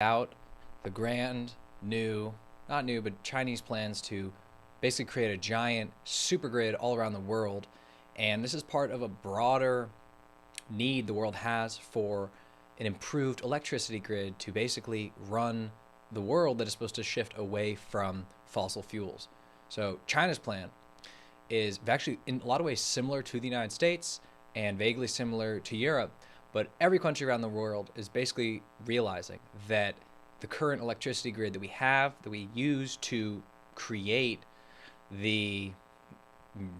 Out the grand new, not new, but Chinese plans to basically create a giant super grid all around the world. And this is part of a broader need the world has for an improved electricity grid to basically run the world that is supposed to shift away from fossil fuels. So China's plan is actually in a lot of ways similar to the United States and vaguely similar to Europe, but every country around the world is basically realizing that the current electricity grid that we have, that we use to create the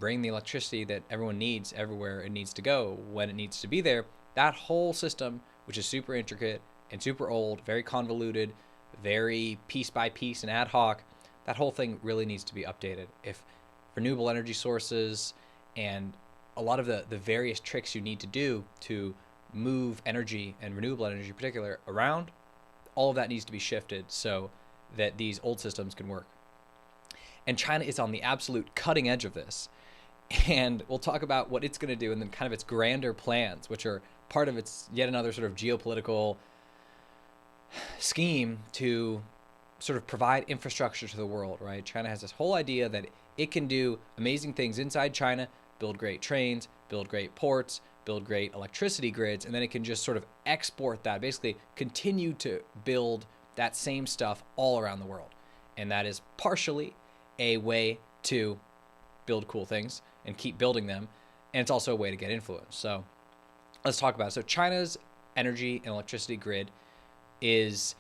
bring the electricity that everyone needs everywhere it needs to go when it needs to be there, that whole system, which is super intricate and super old, very convoluted, very piece by piece and ad hoc, that whole thing really needs to be updated. If renewable energy sources and a lot of the various tricks you need to do to move energy and renewable energy in particular around, all of that needs to be shifted so that these old systems can work. And China is on the absolute cutting edge of this. And we'll talk about what it's going to do and then kind of its grander plans, which are part of its yet another sort of geopolitical scheme to sort of provide infrastructure to the world, right? China has this whole idea that it can do amazing things inside China, build great trains, build great ports, build great electricity grids, and then it can just sort of export that, basically continue to build that same stuff all around the world. And that is partially a way to build cool things and keep building them, and it's also a way to get influence. So let's talk about it. So China's energy and electricity grid is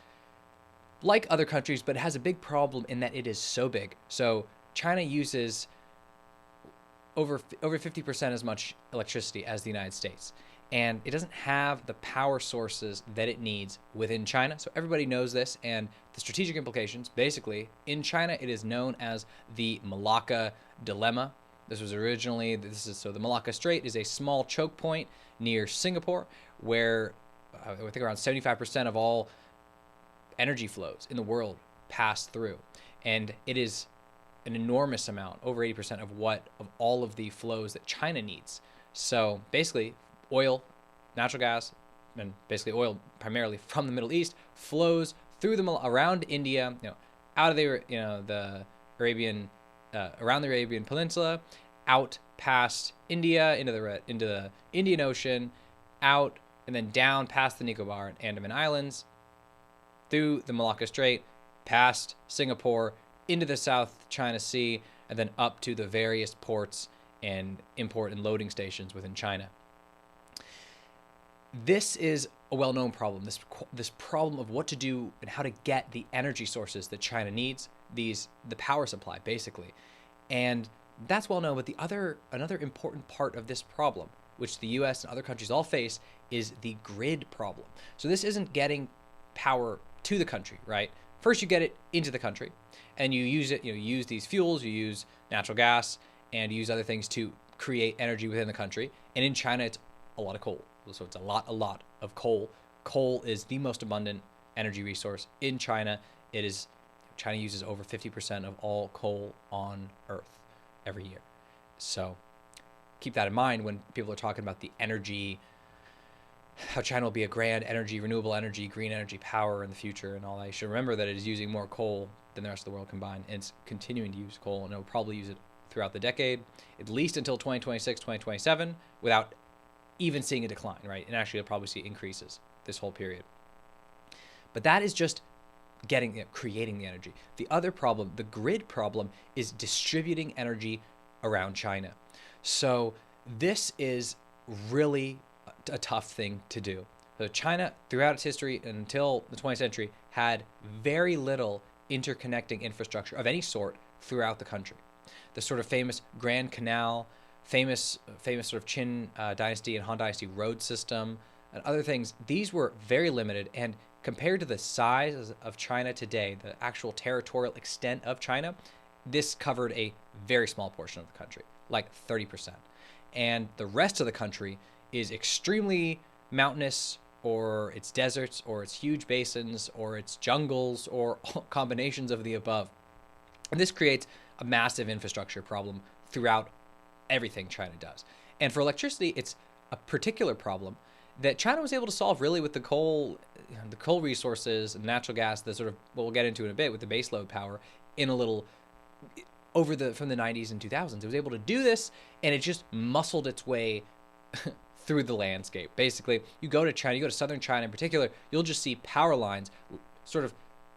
like other countries, but it has a big problem in that it is so big. So China uses over 50% as much electricity as the United States. And it doesn't have the power sources that it needs within China. So everybody knows this, and the strategic implications, basically, in China, it is known as the Malacca Dilemma. This was originally, so the Malacca Strait is a small choke point near Singapore where I think around 75% of all energy flows in the world pass through. And it is an enormous amount, over 80% of all of the flows that China needs. So basically, oil, natural gas, and basically oil primarily from the Middle East flows through around India, out of the Arabian, around the Arabian Peninsula, out past India into the Indian Ocean, out and then down past the Nicobar and Andaman Islands, through the Malacca Strait, past Singapore, into the South China Sea, and then up to the various ports and import and loading stations within China. This is a well-known problem, this problem of what to do and how to get the energy sources that China needs, the power supply, basically. And that's well known, but another important part of this problem, which the US and other countries all face, is the grid problem. So this isn't getting power to the country, right? First you get it into the country, and you use it, you use these fuels, you use natural gas, and you use other things to create energy within the country. And in China, it's a lot of coal. So it's a lot of coal. Coal is the most abundant energy resource in China. China uses over 50% of all coal on Earth every year. So keep that in mind when people are talking about the energy, how China will be a grand energy, renewable energy, green energy power in the future and all that. You should remember that it is using more coal than the rest of the world combined. And it's continuing to use coal, and it will probably use it throughout the decade, at least until 2026, 2027, without even seeing a decline, right? And actually, you'll probably see increases this whole period. But that is just creating the energy. The other problem, the grid problem, is distributing energy around China. So this is really a tough thing to do. So China, throughout its history until the 20th century, had very little interconnecting infrastructure of any sort throughout the country. The sort of famous Grand Canal, famous sort of Qin dynasty and Han dynasty road system, and other things, these were very limited. And compared to the size of China today, the actual territorial extent of China, this covered a very small portion of the country, like 30%. And the rest of the country is extremely mountainous, or it's deserts, or it's huge basins, or it's jungles, or combinations of the above. And this creates a massive infrastructure problem throughout everything China does. And for electricity, it's a particular problem that China was able to solve really with the coal the coal resources and natural gas, the sort of what we'll get into in a bit with the base load power in a little from the 90s and 2000s. It was able to do this, and it just muscled its way through the landscape. Basically, you go to China, you go to southern China in particular, you'll just see power lines sort of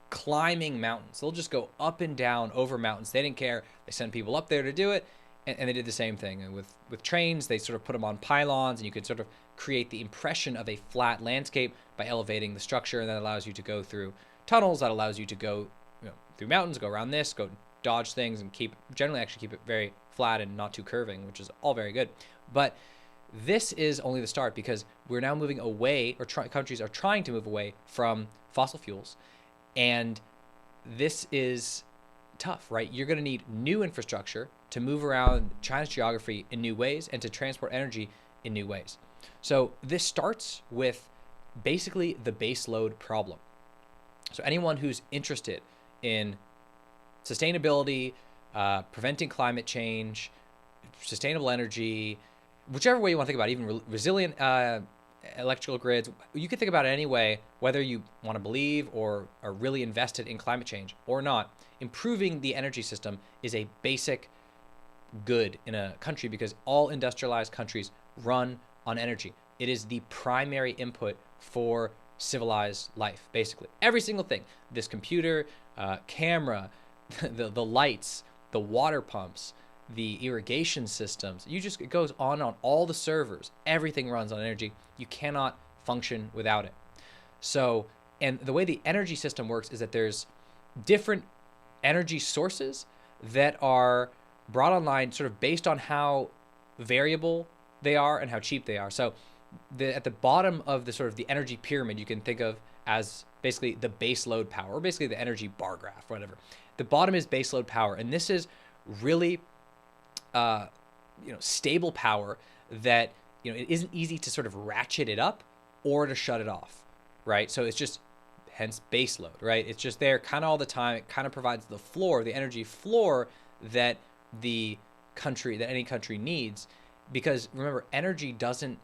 climbing mountains. They'll just go up and down over mountains. They didn't care. They sent people up there to do it, and they did the same thing. And with trains, they sort of put them on pylons, and you could sort of create the impression of a flat landscape by elevating the structure, and that allows you to go through tunnels. That allows you to go through mountains, go around this, go dodge things, and generally keep it very flat and not too curving, which is all very good. But this is only the start, because we're now moving away, or countries are trying to move away from fossil fuels. And this is tough, right? You're going to need new infrastructure to move around China's geography in new ways and to transport energy in new ways. So this starts with basically the base load problem. So anyone who's interested in sustainability, preventing climate change, sustainable energy, whichever way you want to think about it, even resilient electrical grids, you can think about it any way, whether you want to believe or are really invested in climate change or not. Improving the energy system is a basic good in a country, because all industrialized countries run on energy. It is the primary input for civilized life, basically. Every single thing, this computer, camera, the lights, the water pumps, the irrigation systems, it goes on all the servers. Everything runs on energy. You cannot function without it. So, and the way the energy system works is that there's different energy sources that are brought online sort of based on how variable they are and how cheap they are. So at the bottom of the sort of the energy pyramid, you can think of as basically the base load power, or basically the energy bar graph, whatever. The bottom is base load power, and this is really stable power that it isn't easy to sort of ratchet it up or to shut it off, right? So it's just, hence base load, right? It's just there kind of all the time. It kind of provides the floor, the energy floor that any country needs, because remember, energy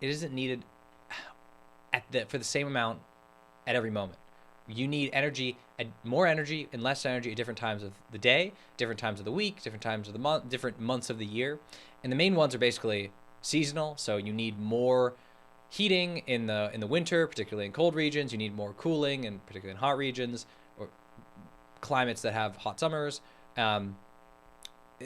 isn't needed for the same amount at every moment. You need more energy and less energy at different times of the day, different times of the week, different times of the month, different months of the year. And the main ones are basically seasonal. So you need more heating in the winter, particularly in cold regions. You need more cooling, and particularly in hot regions or climates that have hot summers. And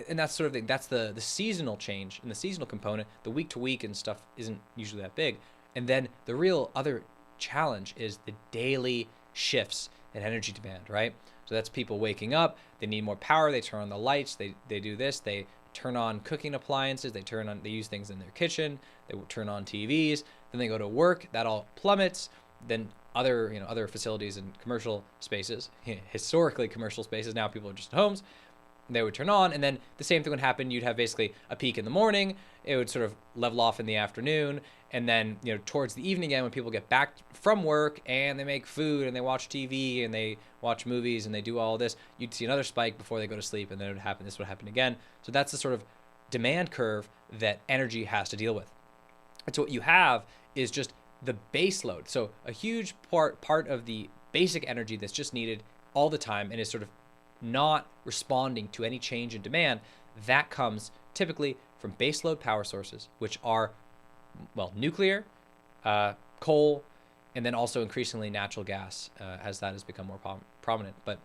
that's sort of that's the seasonal change and the seasonal component. The week to week and stuff isn't usually that big. And then the real other challenge is the daily shifts in energy demand, right? So that's people waking up, they need more power, they turn on the lights, they do this, they turn on cooking appliances, they use things in their kitchen, they will turn on TVs, then they go to work, that all plummets. Then other facilities and commercial spaces, historically commercial spaces, now people are just at homes, they would turn on, and then the same thing would happen. You'd have basically a peak in the morning, it would sort of level off in the afternoon, and then towards the evening again, when people get back from work and they make food and they watch TV and they watch movies and they do all this, you'd see another spike before they go to sleep, and then this would happen again. So that's the sort of demand curve that energy has to deal with. And so what you have is just the base load. So a huge part of the basic energy that's just needed all the time and is sort of not responding to any change in demand, that comes typically from baseload power sources, which are, nuclear, coal, and then also increasingly natural gas, as that has become more prominent. But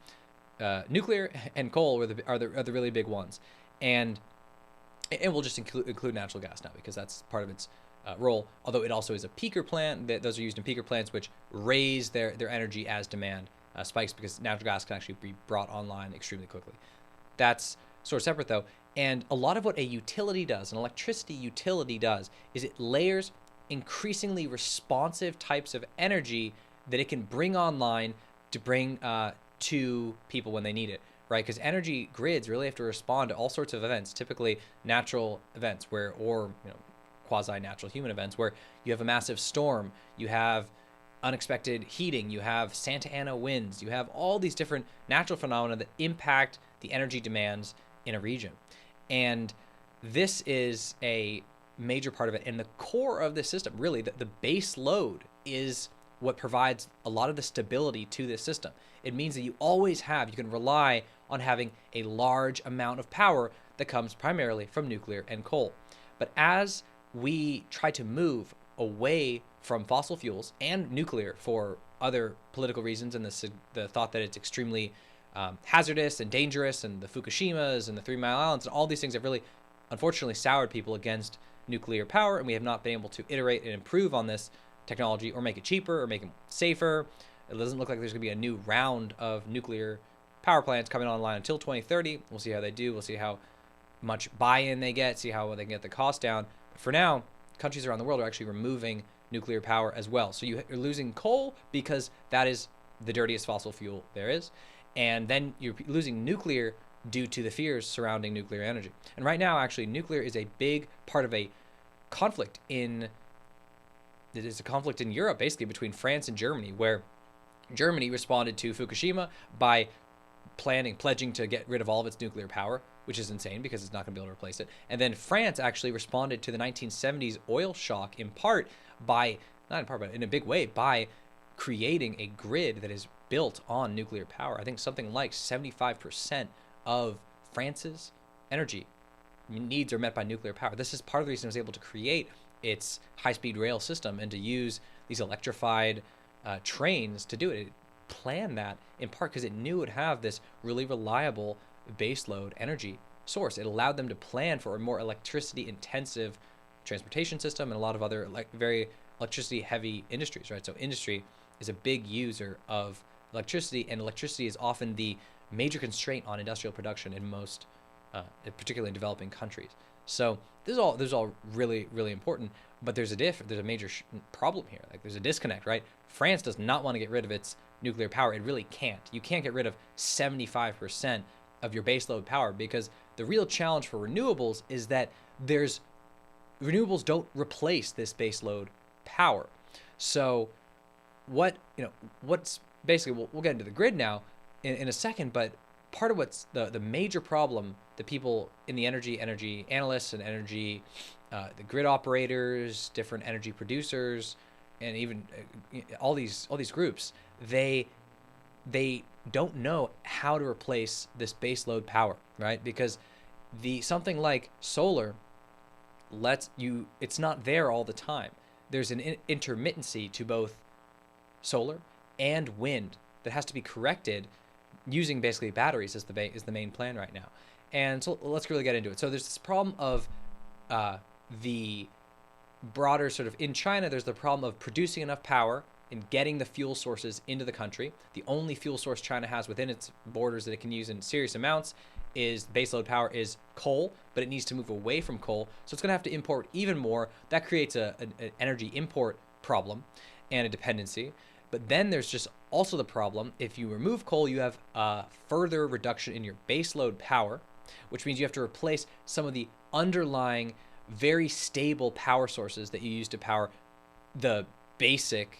nuclear and coal are the really big ones, and we'll just include natural gas now, because that's part of its role. Although it also is a peaker plant. Those are used in peaker plants, which raise their energy as demand spikes, because natural gas can actually be brought online extremely quickly. That's sort of separate though. And a lot of what a utility does, an electricity utility does, is it layers increasingly responsive types of energy that it can bring online to bring to people when they need it, right? Because energy grids really have to respond to all sorts of events, typically natural events or quasi-natural human events, where you have a massive storm, you have unexpected heating, you have Santa Ana winds, you have all these different natural phenomena that impact the energy demands in a region. And this is a major part of it. And the core of this system, really, the base load is what provides a lot of the stability to this system. It means that you can rely on having a large amount of power that comes primarily from nuclear and coal. But as we try to move away from fossil fuels and nuclear for other political reasons, and the thought that it's extremely hazardous and dangerous, and the Fukushimas and the 3 Mile Islands, and all these things have really, unfortunately, soured people against nuclear power, and we have not been able to iterate and improve on this technology or make it cheaper or make it safer. It doesn't look like there's going to be a new round of nuclear power plants coming online until 2030. We'll see how they do. We'll see how much buy-in they get, see how they can get the cost down. But for now, countries around the world are actually removing nuclear power as well. So you're losing coal because that is the dirtiest fossil fuel there is. And then you're losing nuclear due to the fears surrounding nuclear energy. And right now, actually, nuclear is a big part of a conflict in Europe, basically between France and Germany, where Germany responded to Fukushima by pledging to get rid of all of its nuclear power, which is insane because it's not going to be able to replace it. And then France actually responded to the 1970s oil shock in a big way, by creating a grid that is built on nuclear power. I think something like 75% of France's energy needs are met by nuclear power. This is part of the reason it was able to create its high-speed rail system and to use these electrified trains to do it. It planned that in part because it knew it would have this really reliable baseload energy source. It allowed them to plan for a more electricity-intensive transportation system and a lot of other very electricity-heavy industries, right? So industry is a big user of electricity, and electricity is often the major constraint on industrial production in most, particularly in developing countries. So this is all really, really important, but there's a major problem here. Like, there's a disconnect, right? France does not want to get rid of its nuclear power. It really can't. You can't get rid of 75% of your baseload power, because the real challenge for renewables is that renewables don't replace this baseload power. So what's basically, we'll get into the grid now in a second, but part of what's the major problem that people in the energy analysts and the grid operators, different energy producers, and even all these groups, they don't know how to replace this baseload power, right? Because something like solar it's not there all the time. There's an intermittency to both solar and wind that has to be corrected using basically batteries is the main plan right now. And so let's really get into it. So there's this problem of the broader sort of, in China, there's the problem of producing enough power and getting the fuel sources into the country. The only fuel source China has within its borders that it can use in serious amounts is baseload power is coal, but it needs to move away from coal. So it's going to have to import even more. That creates an energy import problem and a dependency. But then there's just also the problem, if you remove coal, you have a further reduction in your baseload power, which means you have to replace some of the underlying very stable power sources that you use to power the basic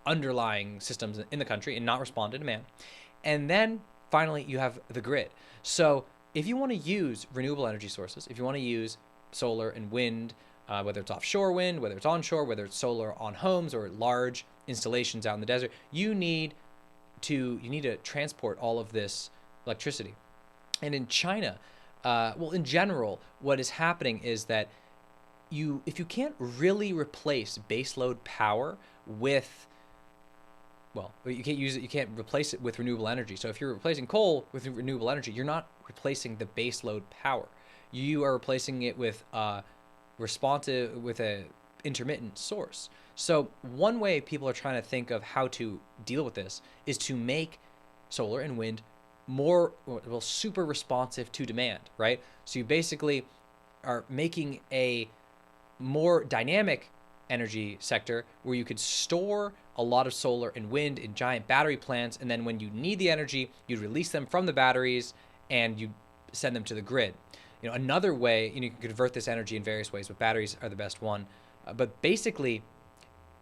underlying systems in the country and not respond to demand. And then finally, you have the grid. So if you want to use renewable energy sources, if you want to use solar and wind, whether it's offshore wind, whether it's onshore, whether it's solar on homes or large installations out in the desert, you need to transport all of this electricity. And in China, in general, what is happening is that if you can't really replace baseload power with, you can't replace it with renewable energy. So if you're replacing coal with renewable energy, you're not replacing the baseload power. You are replacing it with a intermittent source. So one way people are trying to think of how to deal with this is to make solar and wind super responsive to demand, right? So you basically are making a more dynamic energy sector where you could store a lot of solar and wind in giant battery plants, and then when you need the energy, you'd release them from the batteries and you send them to the grid. Another way, you can convert this energy in various ways, but batteries are the best one. But basically,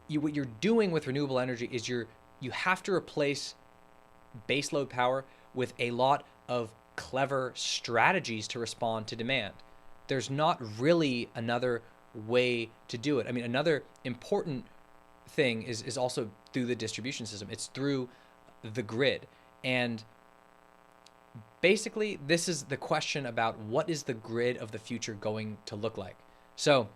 what you're doing with renewable energy is you have to replace baseload power with a lot of clever strategies to respond to demand. There's not really another way to do it. I mean, another important thing is also through the distribution system. It's through the grid. And basically, this is the question about what is the grid of the future going to look like. So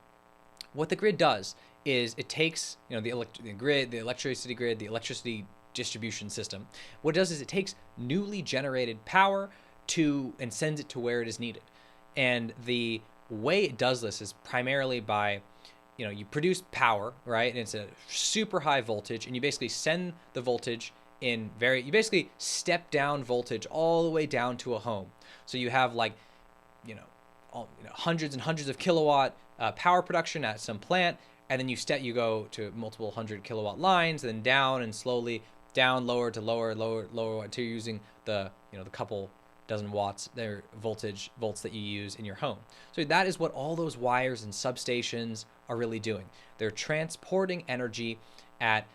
what the grid does is it takes, the grid, the electricity grid, the electricity distribution system. What it does is it takes newly generated power and sends it to where it is needed. And the way it does this is primarily by, you produce power, right? And it's a super high voltage, and you basically send the voltage you basically step down voltage all the way down to a home. So you have hundreds and hundreds of kilowatt power production at some plant, and then you go to multiple 100 kilowatt lines, then down and slowly down, lower to lower until you're using the couple dozen watts volts that you use in your home. So that is what all those wires and substations are really doing. They're transporting energy at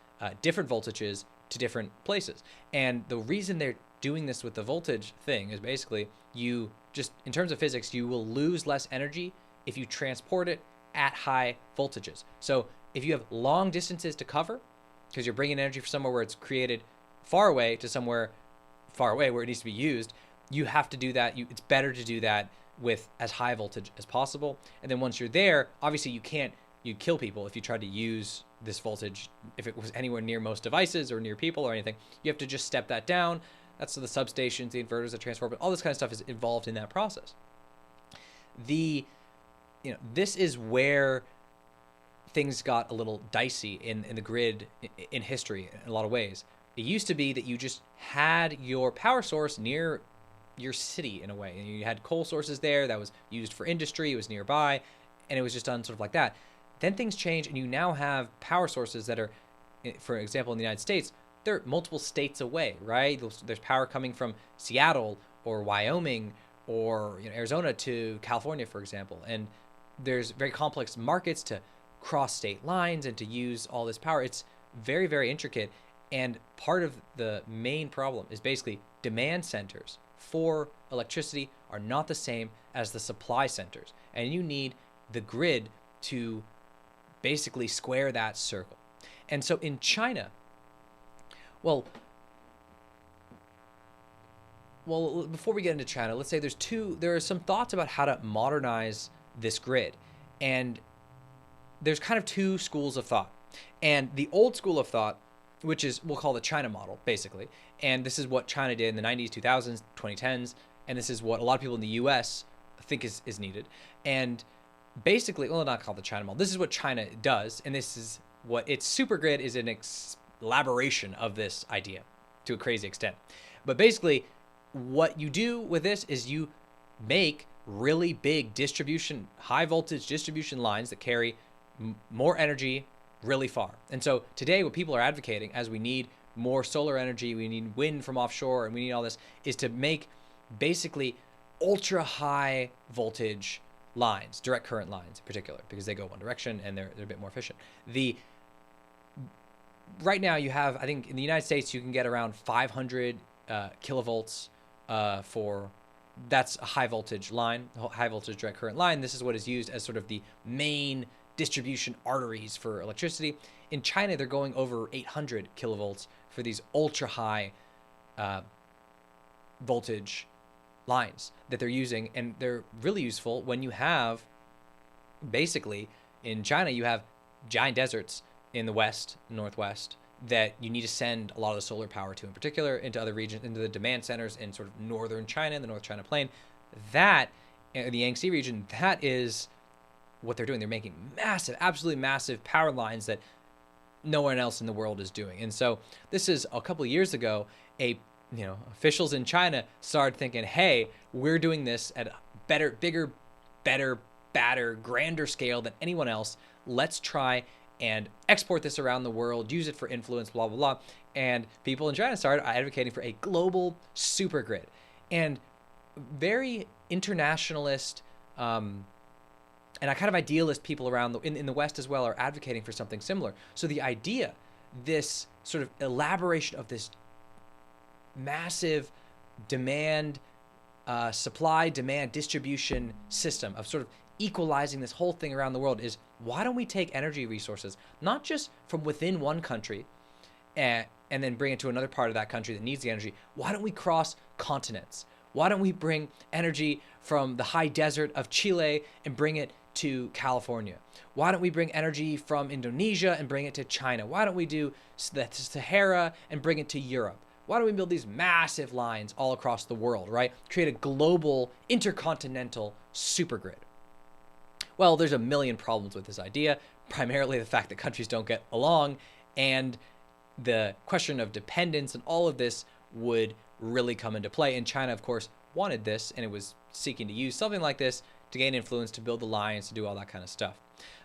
different voltages to different places. And the reason they're doing this with the voltage thing is basically in terms of physics, you will lose less energy if you transport it at high voltages. So if you have long distances to cover, because you're bringing energy from somewhere where it's created far away to somewhere far away where it needs to be used, you have to do that. It's better to do that with as high voltage as possible. And then once you're there, obviously you'd kill people if you tried to use this voltage if it was anywhere near most devices or near people or anything. You have to just step that down. That's the substations, the inverters, the transformers, all this kind of stuff is involved in that process. This is where things got a little dicey in the grid in history in a lot of ways. It used to be that you just had your power source near your city in a way, and you had coal sources there that was used for industry, it was nearby, and it was just done sort of like that. Then things change, and you now have power sources that are, for example, in the United States, they're multiple states away, right? There's power coming from Seattle or Wyoming or Arizona to California, for example, and there's very complex markets to cross state lines and to use all this power. It's very, very intricate, and part of the main problem is basically demand centers for electricity are not the same as the supply centers, and you need the grid to basically square that circle. And so in China, well, before we get into China, let's say there are some thoughts about how to modernize this grid, and there's kind of two schools of thought. And the old school of thought, which is we'll call the China model, basically, and this is what China did in the 90s, 2000s, 2010s, and this is what a lot of people in the US think is needed. And basically, well, not called the China model, this is what China does, and this is what its super grid is, an elaboration of this idea to a crazy extent. But basically, what you do with this is you make really big high voltage distribution lines that carry more energy really far. And so today what people are advocating, as we need more solar energy, we need wind from offshore, and we need all this, is to make basically ultra high voltage lines, direct current lines in particular, because they go one direction and they're a bit more efficient. Right now you have, I think in the United States, you can get around 500 kilovolts that's a high voltage line, high voltage direct current line. This is what is used as sort of the main distribution arteries for electricity. In China, they're going over 800 kilovolts for these ultra high voltage lines that they're using, and they're really useful when you have, basically, in China, you have giant deserts in the west, northwest, that you need to send a lot of the solar power to, in particular, into other regions, into the demand centers in sort of northern China, the North China Plain. That, in the Yangtze region, that is what they're doing. They're making massive, absolutely massive power lines that no one else in the world is doing. And so this is a couple of years ago, officials in China started thinking, hey, we're doing this at a better, bigger, better, badder, grander scale than anyone else. Let's try and export this around the world, use it for influence, blah, blah, blah. And people in China started advocating for a global super grid. And very internationalist and a kind of idealist people around in the West as well are advocating for something similar. So the idea, this sort of elaboration of this massive demand, supply, demand, distribution system of sort of equalizing this whole thing around the world is why don't we take energy resources, not just from within one country and then bring it to another part of that country that needs the energy? Why don't we cross continents? Why don't we bring energy from the high desert of Chile and bring it to California? Why don't we bring energy from Indonesia and bring it to China? Why don't we do the Sahara and bring it to Europe? Why don't we build these massive lines all across the world, right? Create a global, intercontinental supergrid. Well, there's a million problems with this idea, primarily the fact that countries don't get along, and the question of dependence and all of this would really come into play. And China, of course, wanted this, and it was seeking to use something like this to gain influence, to build the lines, to do all that kind of stuff.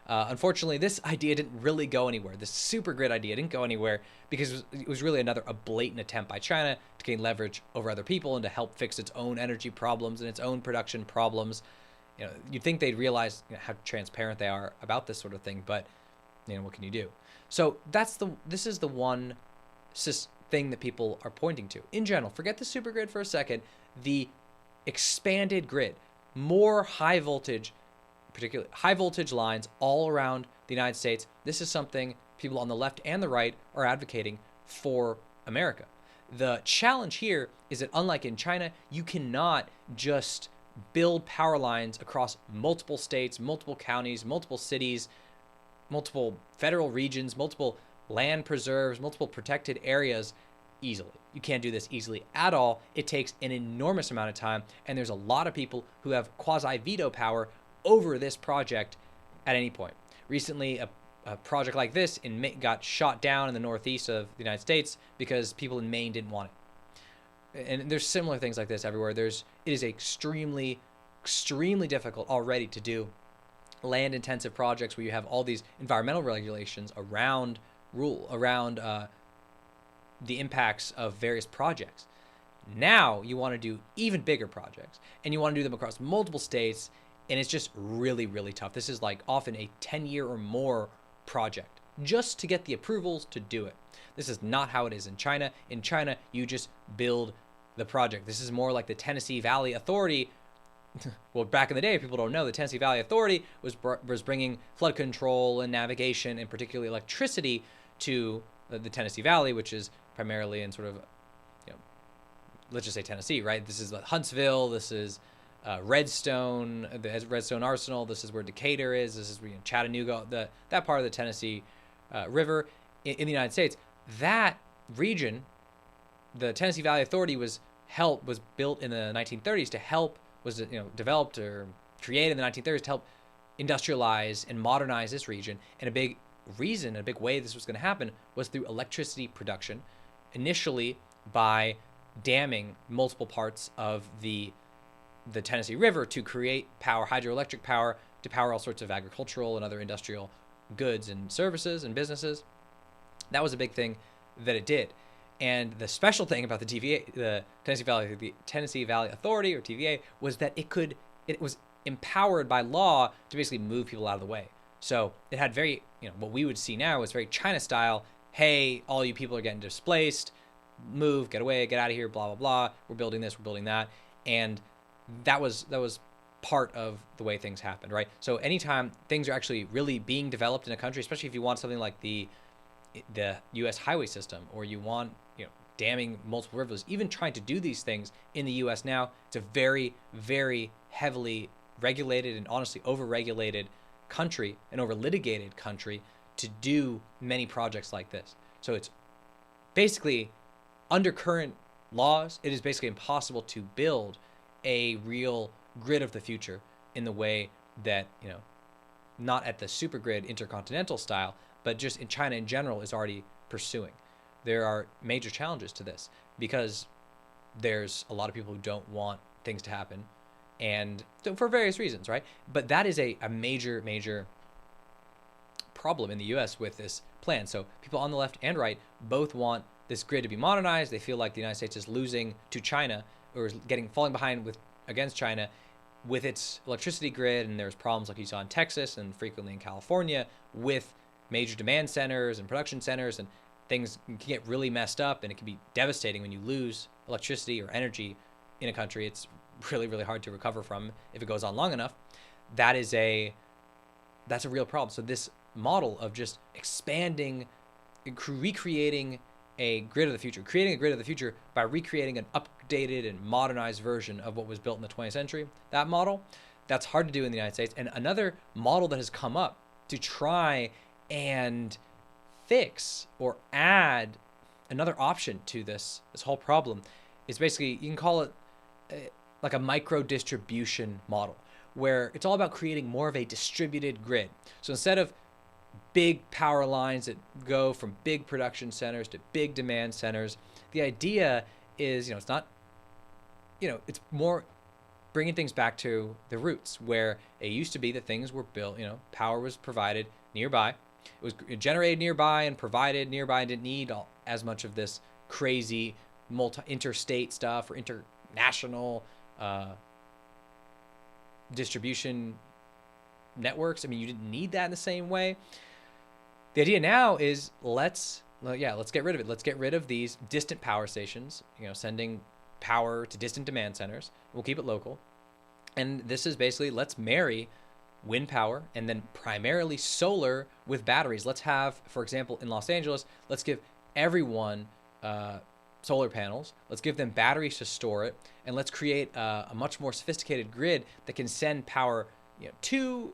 Unfortunately, this idea didn't really go anywhere. This super grid idea didn't go anywhere because it was really a blatant attempt by China to gain leverage over other people and to help fix its own energy problems and its own production problems. You'd think they'd realize how transparent they are about this sort of thing, but what can you do? So this is the one thing that people are pointing to. In general, forget the supergrid for a second. The expanded grid, more high voltage, particularly high voltage lines all around the United States. This is something people on the left and the right are advocating for America. The challenge here is that unlike in China, you cannot just build power lines across multiple states, multiple counties, multiple cities, multiple federal regions, multiple land preserves, multiple protected areas easily. You can't do this easily at all. It takes an enormous amount of time, and there's a lot of people who have quasi-veto power over this project at any point. Recently, a project like this got shot down in the northeast of the United States because people in Maine didn't want it. And there's similar things like this everywhere. It is extremely, extremely difficult already to do land-intensive projects where you have all these environmental regulations around the impacts of various projects. Now you want to do even bigger projects, and you want to do them across multiple states, and it's just really, really tough. This is like often a 10-year or more project just to get the approvals to do it. This is not how it is in China. In China, you just build the project. This is more like the Tennessee Valley Authority. Well, back in the day, people don't know, the Tennessee Valley Authority was bringing flood control and navigation, and particularly electricity, to the Tennessee Valley, which is primarily in sort of, let's just say Tennessee, right? This is Huntsville. This is Redstone, the Redstone Arsenal. This is where Decatur is. This is Chattanooga, that part of the Tennessee River in the United States. That region, the Tennessee Valley Authority was built in the 1930s to help, developed or created in the 1930s to help industrialize and modernize this region. And a big way this was going to happen was through electricity production, initially by damming multiple parts of the Tennessee River to create power, hydroelectric power, to power all sorts of agricultural and other industrial goods and services and businesses. That was a big thing that it did. And the special thing about the TVA, the Tennessee Valley Authority, or TVA, was that it was empowered by law to basically move people out of the way. So it had very, what we would see now is very China style. Hey, all you people are getting displaced, move, get away, get out of here, blah, blah, blah. We're building this, we're building that. And that was part of the way things happened, right? So anytime things are actually really being developed in a country, especially if you want something like the U.S. highway system, or you want, damming multiple rivers, even trying to do these things in the U.S. now, it's a very, very heavily regulated and honestly over-regulated country, an over-litigated country, to do many projects like this. So it's basically, under current laws, it is basically impossible to build a real grid of the future in the way that, not at the super grid intercontinental style, but just in China in general is already pursuing. There are major challenges to this because there's a lot of people who don't want things to happen, and for various reasons, right? But that is a major, major problem in the U.S. with this plan. So people on the left and right both want this grid to be modernized. They feel like the United States is losing to China, or is falling behind against China with its electricity grid, and there's problems like you saw in Texas and frequently in California with major demand centers and production centers, and things can get really messed up, and it can be devastating when you lose electricity or energy in a country. It's really, really hard to recover from if it goes on long enough. That is a that's a real problem. So this model of just expanding, recreating a grid of the future, creating a grid of the future by recreating an updated and modernized version of what was built in the 20th century, that model, that's hard to do in the United States. And another model that has come up to try and fix or add another option to this whole problem is basically, you can call it like a micro distribution model, where it's all about creating more of a distributed grid. So instead of big power lines that go from big production centers to big demand centers, the idea is, it's not, it's more bringing things back to the roots, where it used to be that things were built, power was provided nearby. It was generated nearby and provided nearby and didn't need as much of this crazy interstate stuff or international distribution networks. I mean, you didn't need that in the same way. The idea now is let's get rid of it. Let's get rid of these distant power stations, sending power to distant demand centers. We'll keep it local. And this is basically, let's marry wind power and then primarily solar with batteries. Let's have, for example, in Los Angeles, let's give everyone solar panels. Let's give them batteries to store it, and let's create a much more sophisticated grid that can send power, to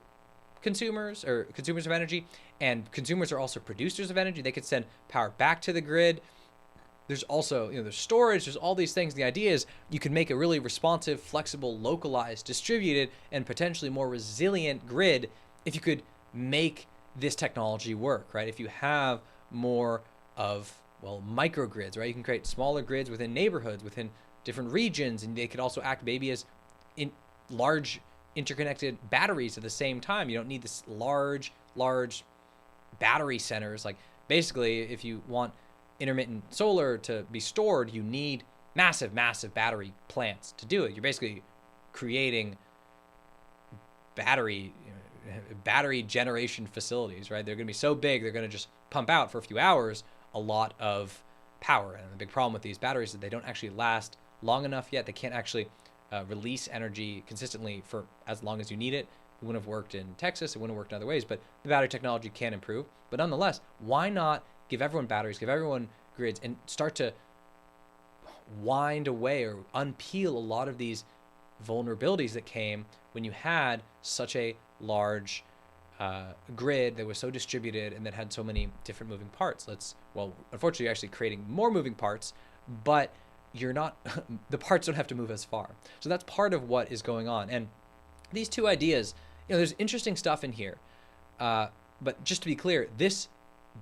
consumers or consumers of energy, and consumers are also producers of energy. They could send power back to the grid. There's also, there's storage, there's all these things. The idea is you can make a really responsive, flexible, localized, distributed, and potentially more resilient grid if you could make this technology work, right? If you have more of, microgrids, right? You can create smaller grids within neighborhoods, within different regions, and they could also act maybe as large interconnected batteries at the same time. You don't need this large battery centers. Like, basically, if you want intermittent solar to be stored, you need massive battery plants to do it. You're basically creating battery generation facilities, right? They're going to be so big, they're going to just pump out for a few hours a lot of power. And the big problem with these batteries is that they don't actually last long enough yet. They can't actually release energy consistently for as long as you need it. It wouldn't have worked in Texas. It wouldn't have worked in other ways, but the battery technology can improve. But nonetheless, why not give everyone batteries, give everyone grids, and start to wind away or unpeel a lot of these vulnerabilities that came when you had such a large grid that was so distributed and that had so many different moving parts. Unfortunately, you're actually creating more moving parts, but you're not, the parts don't have to move as far. So that's part of what is going on. And these two ideas, there's interesting stuff in here. But just to be clear, this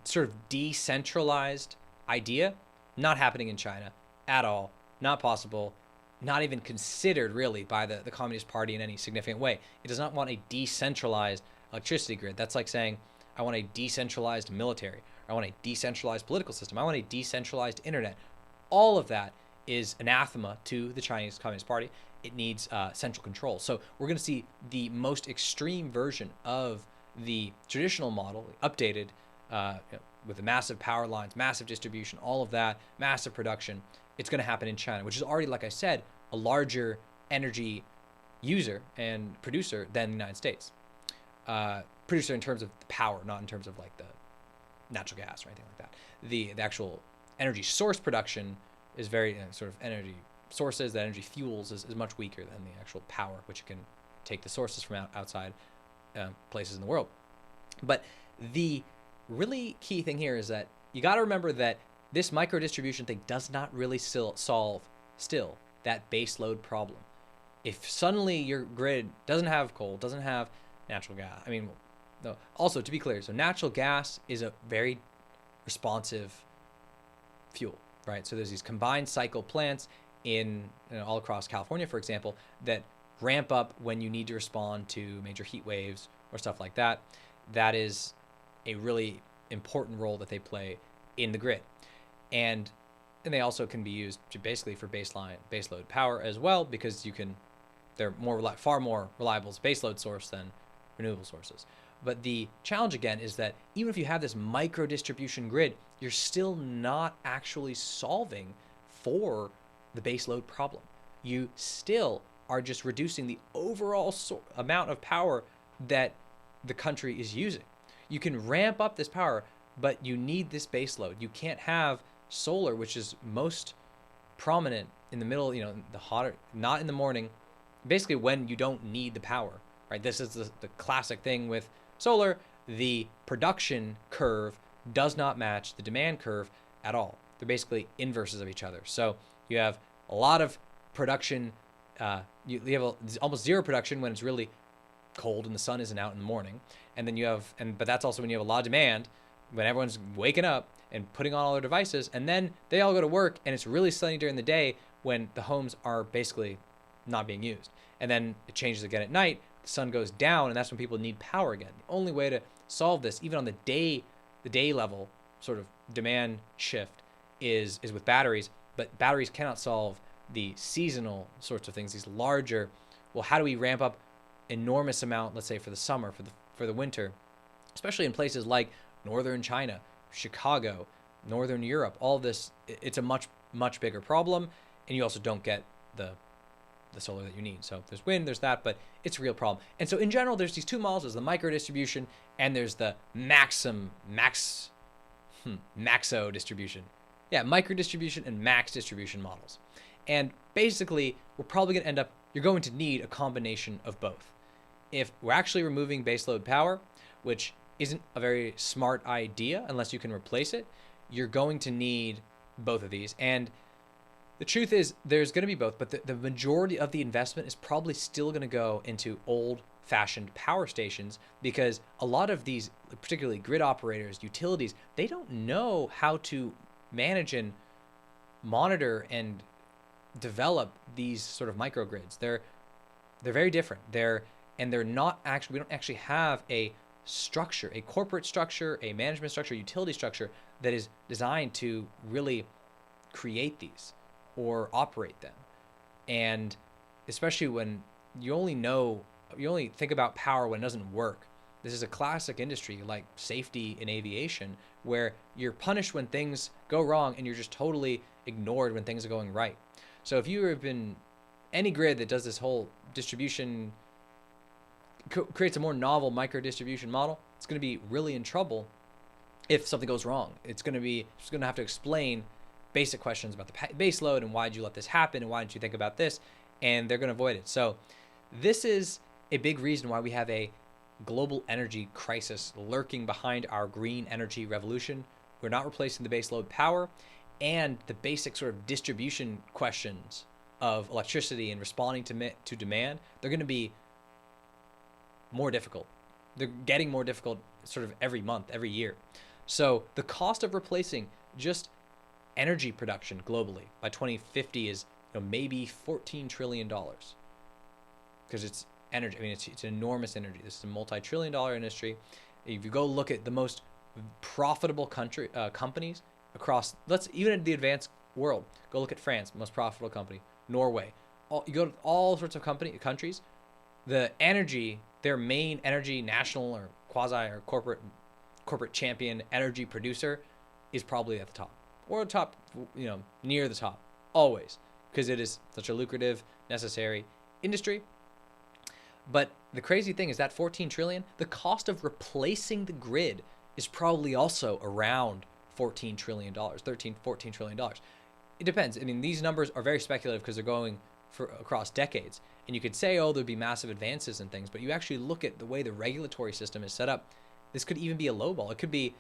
sort of decentralized idea, not happening in China at all, not possible, not even considered really by the Communist Party in any significant way. It does not want a decentralized electricity grid. That's like saying, I want a decentralized military. I want a decentralized political system. I want a decentralized internet. All of that is anathema to the Chinese Communist Party. It needs central control. So we're going to see the most extreme version of the traditional model, updated with the massive power lines, massive distribution, all of that, massive production. It's going to happen in China, which is already, like I said, a larger energy user and producer than the United States. Producer in terms of the power, not in terms of like the natural gas or anything like that. The actual energy source production is very sort of energy sources, that energy fuels is much weaker than the actual power, which you can take the sources from outside places in the world. But the really key thing here is that you got to remember that this micro distribution thing does not really solve that base load problem. If suddenly your grid doesn't have coal, doesn't have natural gas, no. Also, to be clear, so natural gas is a very responsive fuel, right? So there's these combined cycle plants in all across California, for example, that ramp up when you need to respond to major heat waves or stuff like that. That is a really important role that they play in the grid. And they also can be used basically for baseload power as well, because they're far more reliable as baseload source than renewable sources. But the challenge again is that even if you have this micro distribution grid, you're still not actually solving for the baseload problem. You still are just reducing the overall amount of power that the country is using. You can ramp up this power, but you need this base load. You can't have solar, which is most prominent in the middle, the hotter, not in the morning, basically when you don't need the power, right? This is the classic thing with solar. The production curve does not match the demand curve at all. They're basically inverses of each other. So you have a lot of production, you have almost zero production when it's really cold and the sun isn't out in the morning. And then but that's also when you have a lot of demand when everyone's waking up and putting on all their devices, and then they all go to work and it's really sunny during the day when the homes are basically not being used. And then it changes again at night, the sun goes down, and that's when people need power again. The only way to solve this, even on the day level sort of demand shift, is with batteries, but batteries cannot solve the seasonal sorts of things, these larger, well, how do we ramp up enormous amount, let's say for the summer, for the winter, especially in places like northern China, Chicago, northern Europe, all this, it's a much, much bigger problem, and you also don't get the solar that you need. So there's wind, there's that, but it's a real problem. And so in general, there's these two models. There's the micro distribution, and there's the maxo distribution. Yeah, micro distribution and max distribution models. And basically, we're probably going to end up, you're going to need a combination of both. If we're actually removing baseload power, which isn't a very smart idea unless you can replace it, you're going to need both of these. And the truth is there's going to be both, but the majority of the investment is probably still going to go into old-fashioned power stations, because a lot of these, particularly grid operators, utilities, they don't know how to manage and monitor and develop these sort of microgrids. They're very different. They're not actually, we don't actually have a structure, a corporate structure, a management structure, utility structure that is designed to really create these or operate them. And especially when you only think about power when it doesn't work. This is a classic industry like safety in aviation, where you're punished when things go wrong and you're just totally ignored when things are going right. So if you have been any grid that does this whole distribution, creates a more novel micro distribution model, it's going to be really in trouble if something goes wrong. It's going to have to explain basic questions about the base load and why did you let this happen and why didn't you think about this, and they're going to avoid it. So this is a big reason why we have a global energy crisis lurking behind our green energy revolution. We're not replacing the base load power, and the basic sort of distribution questions of electricity and responding to demand, they're going to be more difficult. They're getting more difficult sort of every month, every year. So the cost of replacing just energy production globally by 2050 is maybe $14 trillion, because it's energy. I mean, it's an enormous energy. This is a multi-trillion-dollar industry. If you go look at the most profitable companies across, even in the advanced world, go look at France, most profitable company, Norway. You go to all sorts of countries, the energy, their main energy national or quasi or corporate champion energy producer is probably at the top, or top, near the top, always, because it is such a lucrative, necessary industry. But the crazy thing is that 14 trillion, the cost of replacing the grid is probably also around $14 trillion, $14 trillion. It depends. I mean, these numbers are very speculative because they're going across decades. And you could say, oh, there'd be massive advances and things, but you actually look at the way the regulatory system is set up, this could even be a low ball. It could be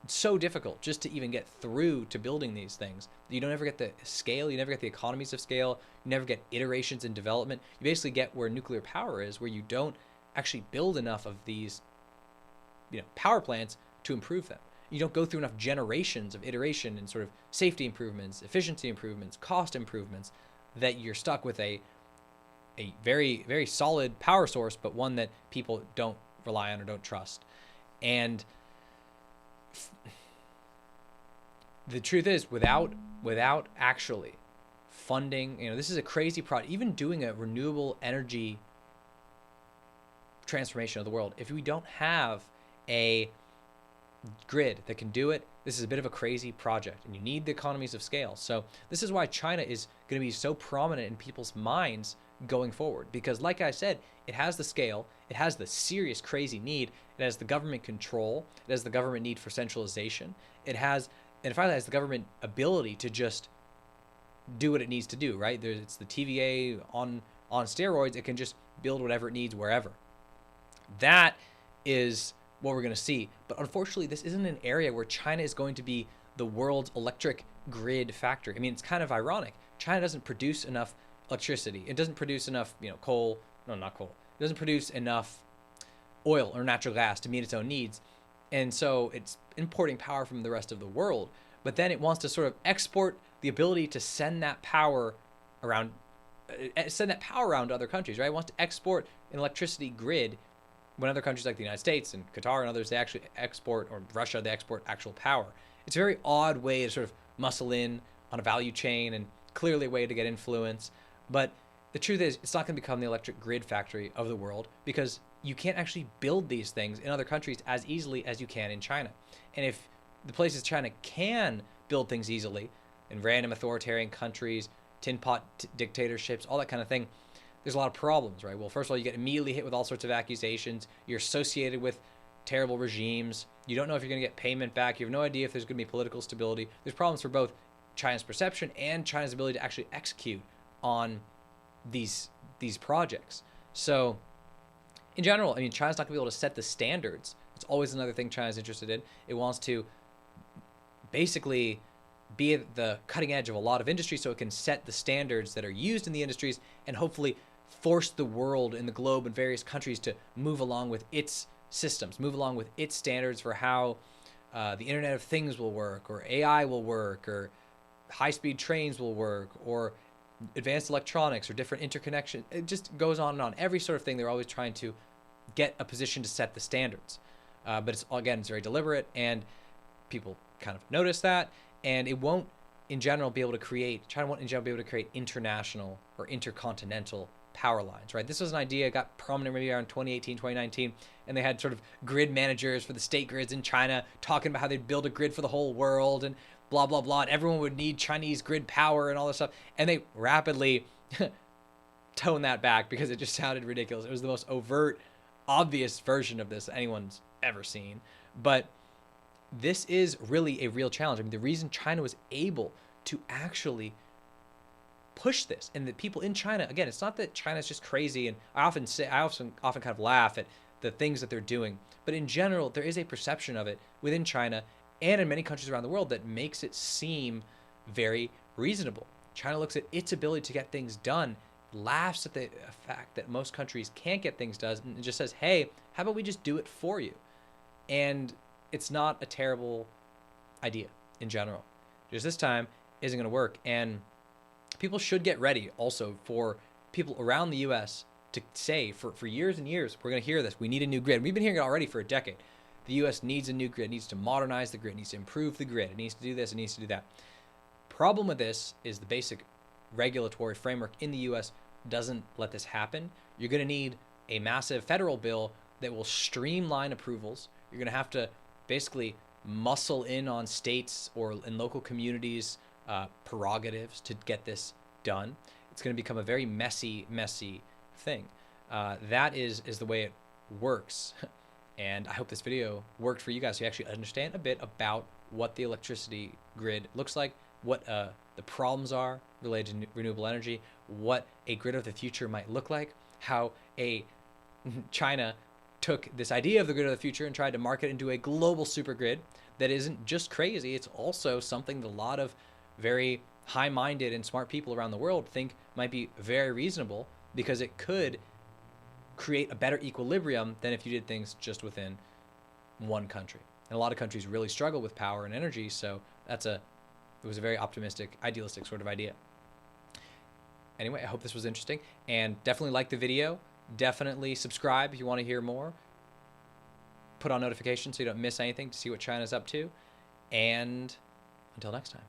so difficult just to even get through to building these things. You don't ever get the scale, you never get the economies of scale, you never get iterations in development. You basically get where nuclear power is, where you don't actually build enough of these power plants to improve them. You don't go through enough generations of iteration and sort of safety improvements, efficiency improvements, cost improvements, that you're stuck with a very, very solid power source, but one that people don't rely on or don't trust. And the truth is, without actually funding, this is a crazy project. Even doing a renewable energy transformation of the world, if we don't have a grid that can do it, this is a bit of a crazy project, and you need the economies of scale. So this is why China is going to be so prominent in people's minds going forward, because like I said, it has the scale, It has the serious, crazy need. It has the government control. It has the government need for centralization. And finally, it has the government ability to just do what it needs to do, right? It's the TVA on steroids. It can just build whatever it needs wherever. That is what we're going to see. But unfortunately, this isn't an area where China is going to be the world's electric grid factory. I mean, it's kind of ironic. China doesn't produce enough electricity. It doesn't produce enough, coal. No, not coal. It doesn't produce enough oil or natural gas to meet its own needs. And so it's importing power from the rest of the world. But then it wants to sort of export the ability to send that power around to other countries, right? It wants to export an electricity grid when other countries like the United States and Qatar and others, they actually export, or Russia, they export actual power. It's a very odd way to sort of muscle in on a value chain, and clearly a way to get influence. But the truth is, it's not going to become the electric grid factory of the world, because you can't actually build these things in other countries as easily as you can in China. And if the places China can build things easily, in random authoritarian countries, tin pot dictatorships, all that kind of thing, there's a lot of problems, right? Well, first of all, you get immediately hit with all sorts of accusations. You're associated with terrible regimes. You don't know if you're going to get payment back. You have no idea if there's going to be political stability. There's problems for both China's perception and China's ability to actually execute on these projects. So in general, I mean, China's not going to be able to set the standards. It's always another thing China's interested in. It wants to basically be at the cutting edge of a lot of industries so it can set the standards that are used in the industries, and hopefully force the world and the globe and various countries to move along with its systems, move along with its standards for how the Internet of Things will work, or AI will work, or high-speed trains will work, or advanced electronics, or different interconnection. It just goes on and on. Every sort of thing, they're always trying to get a position to set the standards. But it's very deliberate, and people kind of notice that, and it won't, in general, be able to create, China won't in general be able to create international or intercontinental power lines, right? This was an idea, got prominent maybe around 2018, 2019, and they had sort of grid managers for the state grids in China talking about how they'd build a grid for the whole world and blah, blah, blah, and everyone would need Chinese grid power and all this stuff. And they rapidly toned that back because it just sounded ridiculous. It was the most overt, obvious version of this anyone's ever seen. But this is really a real challenge. I mean, the reason China was able to actually push this, and the people in China, again, it's not that China's just crazy, and I often kind of laugh at the things that they're doing, but in general, there is a perception of it within China and in many countries around the world that makes it seem very reasonable. China looks at its ability to get things done, laughs at the fact that most countries can't get things done, and just says, hey, how about we just do it for you? And it's not a terrible idea in general. Just this time isn't going to work. And people should get ready also for people around the U.S. to say for years and years, we're going to hear this. We need a new grid. We've been hearing it already for a decade. The U.S. needs a new grid, needs to modernize the grid, needs to improve the grid. It needs to do this, it needs to do that. Problem with this is the basic regulatory framework in the U.S. doesn't let this happen. You're going to need a massive federal bill that will streamline approvals. You're going to have to basically muscle in on states or in local communities' prerogatives to get this done. It's going to become a very messy thing. That is the way it works. And I hope this video worked for you guys so you actually understand a bit about what the electricity grid looks like, what the problems are related to renewable energy, what a grid of the future might look like, how China took this idea of the grid of the future and tried to market it into a global super grid that isn't just crazy, it's also something that a lot of very high-minded and smart people around the world think might be very reasonable, because it could create a better equilibrium than if you did things just within one country. And a lot of countries really struggle with power and energy, so it was a very optimistic, idealistic sort of idea. Anyway, I hope this was interesting, and definitely like the video. Definitely subscribe if you want to hear more. Put on notifications so you don't miss anything to see what China's up to. And until next time.